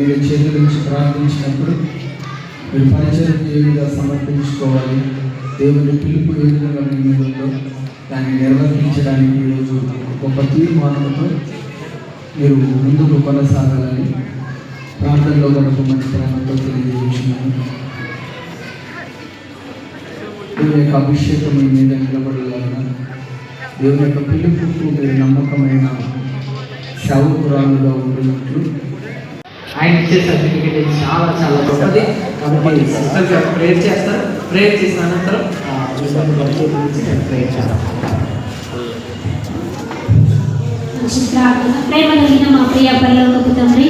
మీరే చేతుల నుంచి ప్రార్థించినప్పుడు మీరు పరిచయం ఏ విధంగా సమర్పించుకోవాలి, దేవుని పిలుపు ఏ విధంగా మీ మీద ఉందో దాన్ని నిర్వర్తించడానికి ఈరోజు గొప్ప తీర్మానంతో మీరు ముందుకు కొనసాగాలని ప్రార్థనలో గడపమని ప్రేమతో తెలియజేస్తున్నాను. దేవుని యొక్క అభిషేకం మీ మీద నిలబడలాగా, దేవుని యొక్క పిలుపుకు మీరు నమ్మకమైన సేవకురాలుగా ఉంటున్నట్లు ఆయన ఇచ్చే సర్టిఫికేట్ చాలా చాలా గొప్పది. కాబట్టి సిస్టర్ గారు ప్రేయర్ చేస్తారు. ప్రేయర్ చేసిన అనంతరం ప్రేయర్ చేస్తాం. ప్రేమ కలిగిన మా ప్రియ పరలోకపు తండ్రి,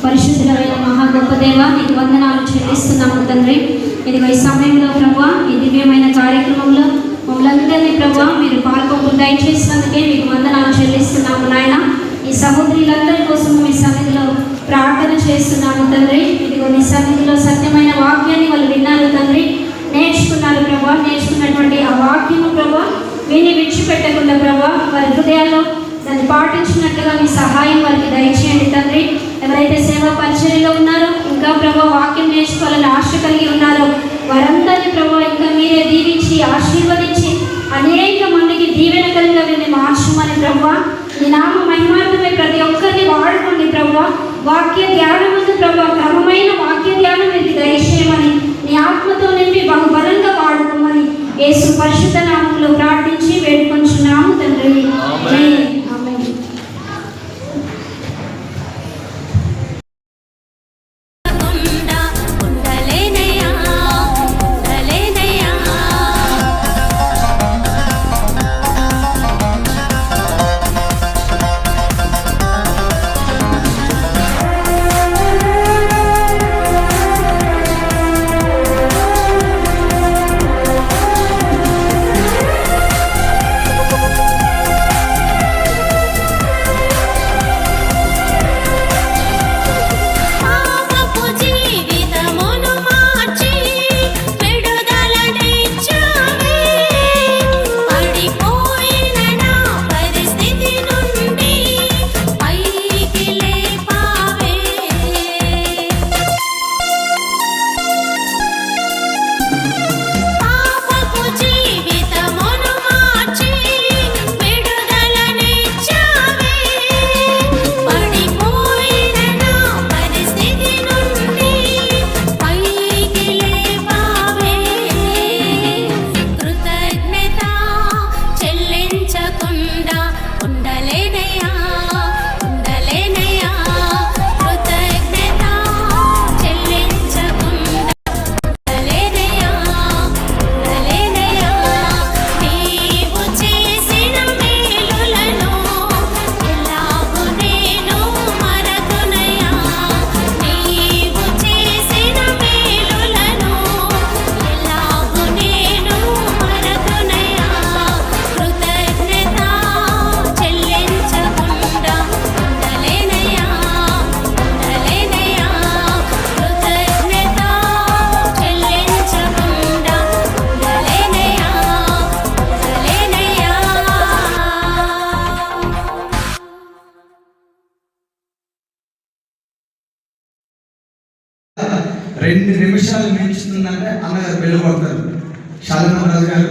పరిశుద్ధులైన మహా గొప్ప దేవ, నీకు వందనాలు చెల్లిస్తున్నాము తండ్రి. ఇదిగో ఈ సమయంలో ప్రభువా, ఈ దివ్యమైన కార్యక్రమంలో మమ్మల్ందరినీ ప్రభువా మీరు పాల్గొంటూ దయచేసినందుకే మీకు వందనాలు చెల్లిస్తున్నాము నాయన. ఈ సహోదరులందరి కోసం మీ సన్నిధిలో ప్రార్థన చేస్తున్నాము తండ్రి. ఇదిగో నీ సన్నిధిలో సత్యమైన వాక్యాన్ని వాళ్ళు విన్నారు తండ్రి, నేర్చుకున్నారు ప్రభా. నేర్చుకున్నటువంటి ఆ వాక్యము ప్రభా విని విడిచిపెట్టకుండా ప్రభా వారి హృదయాల్లో దాన్ని పాటించినట్లుగా మీ సహాయం వారికి దయచేయండి తండ్రి. ఎవరైతే సేవా పరిచర్యలో ఉన్నారో, ఇంకా ప్రభా వాక్యం నేర్చుకోవాలని ఆశ కలిగి ఉన్నారో వారందరినీ ప్రభా ఇంకా మీరే దీవించి ఆశీర్వదించి అనేక మందికి దీవెన కలిగిన వీరిని మార్చమని ప్రభా, ఈ నామ మహిమార్థమే ప్రతి ఒక్కరిని వాడుకోండి ప్రభా. వాక్య ధ్యానం ముందు ప్రభా క్రమమైన వాక్య ధ్యానం వీరికి దయచేయమని, నీ ఆత్మతో నింపి బహుబలంగా వాడుకోమని యేసు పరిశుద్ధ నామంలో ప్రార్థించి వేడుకొంచున్నాము తండ్రి. రెండు నిమిషాలు మించుతుందంటే అన్నగారు బెల్లు కొడతారు. శాలిమహారాజు గారు,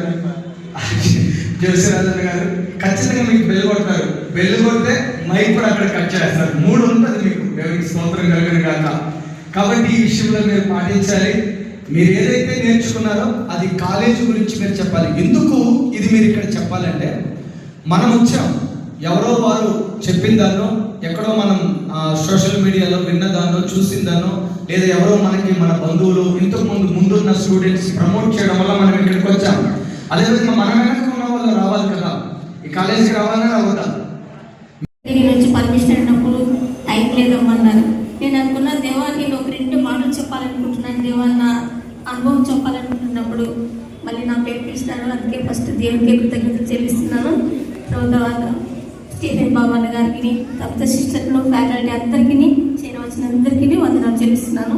జోసిరాజన్ గారు ఖచ్చితంగా మీకు బెల్లు కొడతారు. బెల్లు కొడితే మైక్ కూడా అక్కడ కట్ చేస్తారు. 3 ఉంటుంది మీకు. దేవునికి స్తోత్రం కలుగును గాక. కాబట్టి ఈ విషయంలో మీరు పాటించాలి. మీరు ఏదైతే నేర్చుకున్నారో అది కాలేజీ గురించి మీరు చెప్పాలి. ఎందుకు ఇది మీరు ఇక్కడ చెప్పాలంటే, మనం వచ్చాం ఎవరో వారు చెప్పిన దాన్నో, ఎక్కడో మనం సోషల్ మీడియాలో విన్నదాన్నో చూసిందాన్నో, లేదా ఎవరో మనకి మన బంధువులు ఇంతకు ముందున్న స్టూడెంట్స్ ప్రమోట్ చేయడం వల్ల మనం ఇక్కడికి వచ్చాం. అదేవిధంగా మన వెనక ఉన్న వాళ్ళు రావాలి కదా, ఈ కాలేజీకి రావాలని రావద్దా? నుంచి పర్మిషన్ అయినప్పుడు టైం లేదమ్మన్నారు. నేను అనుకున్న దేవా, నేను ఒక 2 మాటలు చెప్పాలనుకుంటున్నాను దేవా, నా అనుభవం చెప్పాలనుకుంటున్నప్పుడు మళ్ళీ నా పేరు పిలిచినాను. అందుకే ఫస్ట్ దేవునికి కృతజ్ఞతలు చెల్లిస్తున్నాను. తర్వాత స్టీఫెన్ బాబు అన్న గారికి, తర్వాత సిస్టర్లు, ఫ్యాకల్టీ అందరికీ, చేరవచ్చిన అందరికీ వందనాలు చెల్లిస్తున్నాను.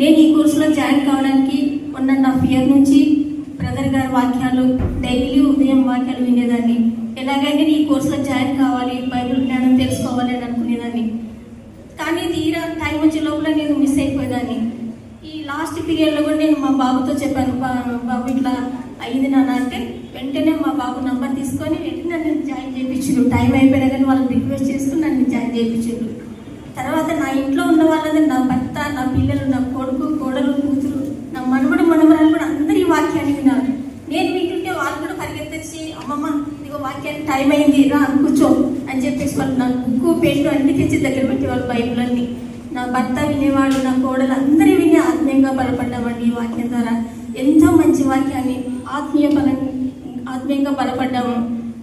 నేను ఈ కోర్సులో జాయిన్ కావడానికి 1.5 year నుంచి బ్రదర్ గారి వాక్యాలు డైలీ ఉదయం వాక్యాలు వినేదాన్ని. ఎలాగైనా ఈ కోర్సులో జాయిన్ కావాలి, బైబిల్ జ్ఞానం తెలుసుకోవాలి అని అనుకునేదాన్ని. కానీ తీరా టైం వచ్చే లోపల నేను మిస్ అయిపోయేదాన్ని. ఈ లాస్ట్ పీరియడ్లో కూడా నేను మా బాబుతో చెప్పాను, బాబు ఇట్లా అయింది నాన్న అంటే వెంటనే మా బాబు నంబర్ తీసుకొని వెంటనే నన్ను జాయిన్ చేయించారు. టైం అయిపోయినా కానీ వాళ్ళని రిక్వెస్ట్ చేసుకుని నన్ను జాయిన్ చేయించారు. తర్వాత నా ఇంట్లో ఉన్న వాళ్ళందరూ, నా భర్త, నా పిల్లలు, నా కొడుకు, కోడలు, కూతురు, నా మనవడు, మనవరాలు కూడా అందరూ ఈ వాక్యాన్ని విన్నారు. నేను వింటుంటే వాళ్ళు కూడా పరిగెత్తేసి అమ్మమ్మ ఇదిగో వాక్యానికి టైం అయింది రా కూర్చో అని చెప్పేసి వాళ్ళు నాకు బుక్కు పెన్ను అన్ని తెచ్చి దగ్గర పెట్టేవాళ్ళు, బైబిల్ అన్ని. నా భర్త వినేవాళ్ళు, నా కోడలు అందరూ విని ఆత్మీయంగా బలపడ్డామండి. ఈ వాక్యం ద్వారా ఎంతో మంచి వాక్యాన్ని ఆత్మీయంగా బలపడ్డాము.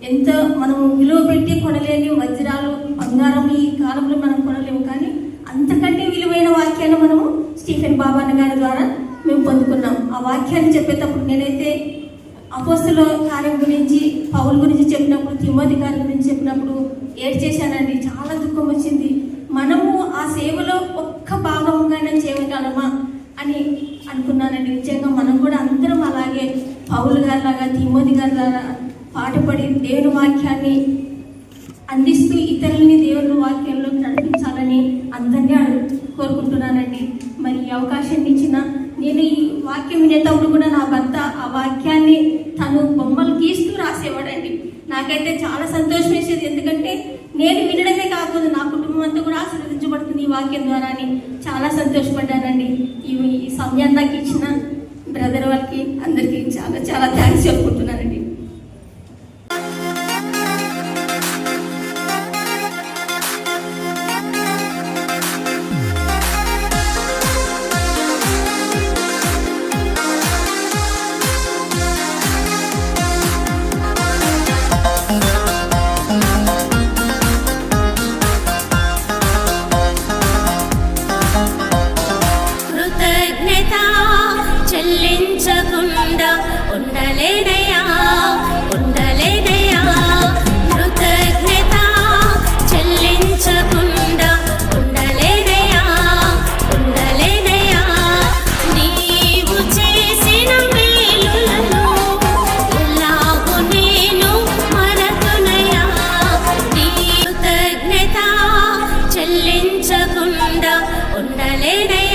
ఎంతో మనము విలువ పెట్టి కొనలేని వజ్రాలు, బంగారం ఈ కాలంలో మనం కొనలేము, కానీ అంతకంటే విలువైన వాక్యాన్ని మనము స్టీఫెన్ బాబాన్న గారి ద్వారా మేము పొందుకున్నాం. ఆ వాక్యాన్ని చెప్పేటప్పుడు నేనైతే అపోస్తల కార్యం గురించి, పౌలు గురించి చెప్పినప్పుడు, తిమోతి గారి గురించి చెప్పినప్పుడు ఏడ్చేశానండి. చాలా దుఃఖం వచ్చింది. మనము ఆ సేవలో ఒక్క భాగంగానే చేయగలమా అని అనుకున్నానండి. నిజంగా మనం కూడా అందరం అలాగే పౌలు గారి లాగా, తిమోతి గారి లాగా పాటుపడి దేవుని వాక్యాన్ని అందిస్తూ ఇతరులని దేవుని వాక్యంలో నడిపించాలని అందరినీ కోరుకుంటున్నానండి. మరి ఈ అవకాశం ఇచ్చిన నేను ఈ వాక్యం వినేటప్పుడు కూడా నా భర్త ఆ వాక్యాన్ని తను బొమ్మలు గీస్తూ రాసేవాడండి. నాకైతే చాలా సంతోషం వేసేది, ఎందుకంటే నేను వినడమే కాకుండా నా కుటుంబం అంతా కూడా ఆశీర్వదించబడుతుంది ఈ వాక్యం ద్వారా అని చాలా సంతోషపడ్డానండి. ఈ సమయాన్ని నాకు ఇచ్చిన బ్రదర్ వాళ్ళకి అందరికీ చాలా చాలా థ్యాంక్స్ చెప్పుకుంటున్నానండి. చెల్లించకుండా ఉండలేనయ్యా, ఉండలేనయ్యా. కృతజ్ఞత చెల్లించకుండా ఉండలేనయ్యా, ఉండలేనయ్యా. నీవు చేసిన మేలులను ఎలాగూ నేను మరతునయ్యా. నీ కృతజ్ఞత చెల్లించకుండా ఉండలేనయ్యా.